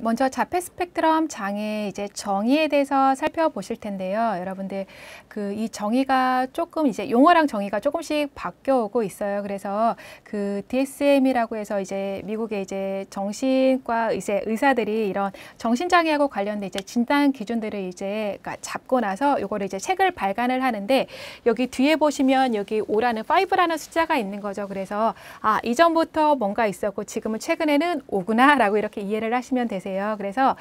먼저 자폐 스펙트럼 장애 이제 정의에 대해서 살펴보실 텐데요. 여러분들 이 정의가 조금 이제 용어랑 정의가 조금씩 바뀌어오고 있어요. 그래서 그 DSM이라고 해서 이제 미국의 이제 정신과 이제 의사들이 이런 정신장애하고 관련된 이제 진단 기준들을 이제 잡고 나서 요거를 이제 책을 발간을 하는데 여기 뒤에 보시면 여기 5라는 숫자가 있는 거죠. 그래서 이전부터 뭔가 있었고 지금은 최근에는 5구나 라고 이렇게 이해를 하시면 되세요. 그래서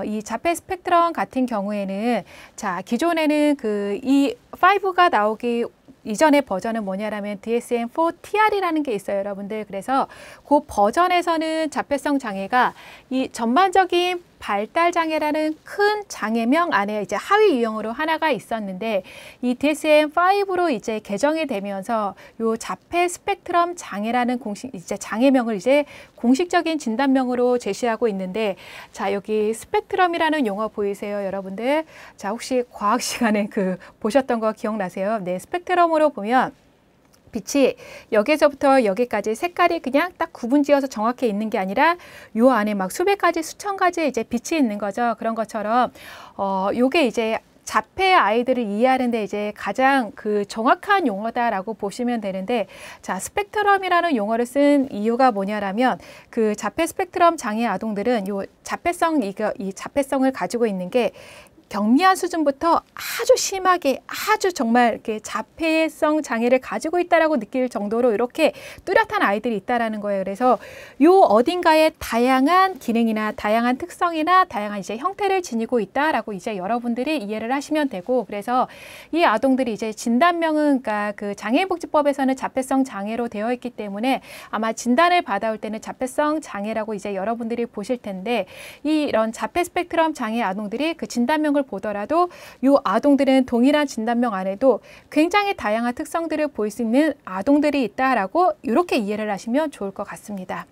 이 자폐 스펙트럼 같은 경우에는 자 기존에는 이 5가 나오기 이전의 버전은 뭐냐라면 DSM-4TR이라는 게 있어요, 여러분들. 그래서 그 버전에서는 자폐성 장애가 이 전반적인 발달 장애라는 큰 장애명 안에 이제 하위 유형으로 하나가 있었는데 이 DSM-5로 이제 개정이 되면서 요 자폐 스펙트럼 장애라는 장애명을 이제 공식적인 진단명으로 제시하고 있는데 자 여기 스펙트럼이라는 용어 보이세요, 여러분들? 자 혹시 과학 시간에 보셨던 거 기억나세요? 네, 스펙트럼으로 보면 빛이 여기서부터 여기까지 색깔이 그냥 딱 구분지어서 정확히 있는 게 아니라 요 안에 막 수백 가지, 수천 가지 이제 빛이 있는 거죠. 그런 것처럼 요게 이제 자폐 아이들을 이해하는데 이제 가장 정확한 용어다라고 보시면 되는데 자 스펙트럼이라는 용어를 쓴 이유가 뭐냐라면 자폐 스펙트럼 장애 아동들은 요 자폐성 이 자폐성을 가지고 있는 게 경미한 수준부터 아주 심하게 아주 정말 이렇게 자폐성 장애를 가지고 있다라고 느낄 정도로 이렇게 뚜렷한 아이들이 있다라는 거예요. 그래서 요 어딘가에 다양한 기능이나 다양한 특성이나 다양한 이제 형태를 지니고 있다라고 이제 여러분들이 이해를 하시면 되고 그래서 이 아동들이 이제 진단명은 그러니까 장애인복지법에서는 자폐성 장애로 되어 있기 때문에 아마 진단을 받아올 때는 자폐성 장애라고 이제 여러분들이 보실 텐데 이런 자폐 스펙트럼 장애 아동들이 진단명을 보더라도 이 아동들은 동일한 진단명 안에도 굉장히 다양한 특성들을 보일 수 있는 아동들이 있다라고 이렇게 이해를 하시면 좋을 것 같습니다.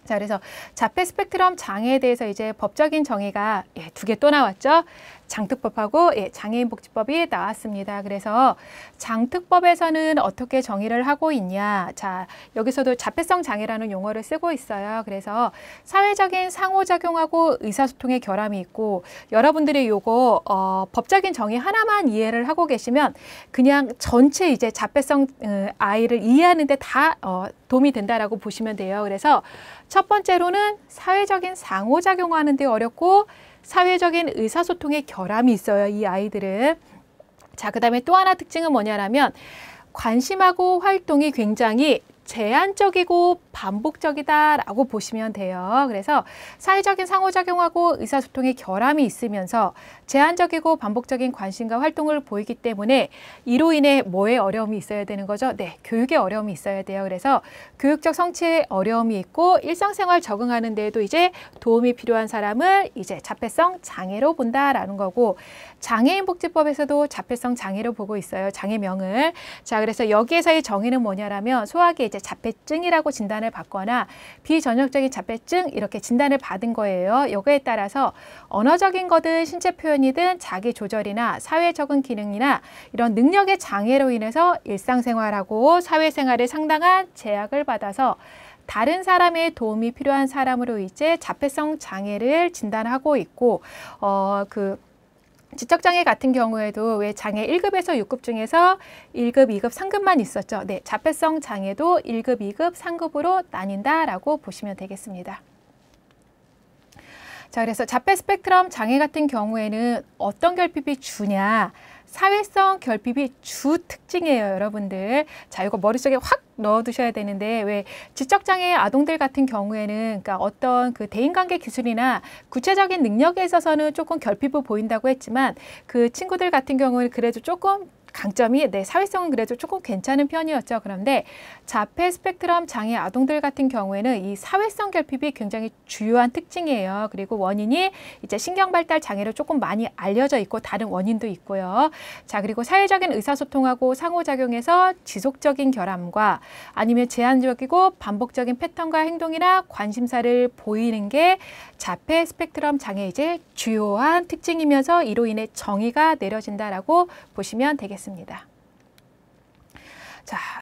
자, 그래서 자폐 스펙트럼 장애에 대해서 이제 법적인 정의가 두 개 또 나왔죠. 장특법하고 장애인복지법이 나왔습니다. 그래서 장특법에서는 어떻게 정의를 하고 있냐. 자, 여기서도 자폐성 장애라는 용어를 쓰고 있어요. 그래서 사회적인 상호작용하고 의사소통의 결함이 있고 여러분들이 요거 법적인 정의 하나만 이해를 하고 계시면 그냥 전체 이제 자폐성 아이를 이해하는 데 다 도움이 된다라고 보시면 돼요. 그래서 첫 번째로는 사회적인 상호작용하는 데 어렵고 사회적인 의사소통의 결함이 있어요, 이 아이들은. 자, 그 다음에 또 하나 특징은 뭐냐라면 관심하고 활동이 굉장히 제한적이고 반복적이다라고 보시면 돼요. 그래서 사회적인 상호작용하고 의사소통의 결함이 있으면서 제한적이고 반복적인 관심과 활동을 보이기 때문에 이로 인해 뭐에 어려움이 있어야 되는 거죠? 네, 교육에 어려움이 있어야 돼요. 그래서 교육적 성취에 어려움이 있고 일상생활 적응하는 데에도 이제 도움이 필요한 사람을 이제 자폐성 장애로 본다라는 거고 장애인복지법에서도 자폐성 장애로 보고 있어요. 장애명을. 자, 그래서 여기에서의 정의는 뭐냐라면 소아기 이제 자폐증이라고 진단을 받거나 비전형적인 자폐증 이렇게 진단을 받은 거예요. 여기에 따라서 언어적인 거든 신체 표현이든 자기 조절이나 사회 적응 기능이나 이런 능력의 장애로 인해서 일상생활하고 사회생활에 상당한 제약을 받아서 다른 사람의 도움이 필요한 사람으로 이제 자폐성 장애를 진단하고 있고 지적장애 같은 경우에도 왜 장애 1급에서 6급 중에서 1급, 2급, 3급만 있었죠. 네, 자폐성 장애도 1급, 2급, 3급으로 나뉜다라고 보시면 되겠습니다. 자, 그래서 자폐 스펙트럼 장애 같은 경우에는 어떤 결핍이 주냐? 사회성 결핍이 주 특징이에요, 여러분들. 자, 이거 머릿속에 확 넣어두셔야 되는데 왜 지적장애 아동들 같은 경우에는 그러니까 어떤 대인관계 기술이나 구체적인 능력에 있어서는 조금 결핍을 보인다고 했지만 친구들 같은 경우는 그래도 조금 강점이 사회성은 그래도 조금 괜찮은 편이었죠. 그런데 자폐 스펙트럼 장애 아동들 같은 경우에는 이 사회성 결핍이 굉장히 주요한 특징이에요. 그리고 원인이 이제 신경발달 장애로 조금 많이 알려져 있고 다른 원인도 있고요. 자, 그리고 사회적인 의사소통하고 상호작용에서 지속적인 결함과 아니면 제한적이고 반복적인 패턴과 행동이나 관심사를 보이는 게 자폐 스펙트럼 장애의 이제 주요한 특징이면서 이로 인해 정의가 내려진다라고 보시면 되겠습니다. 자,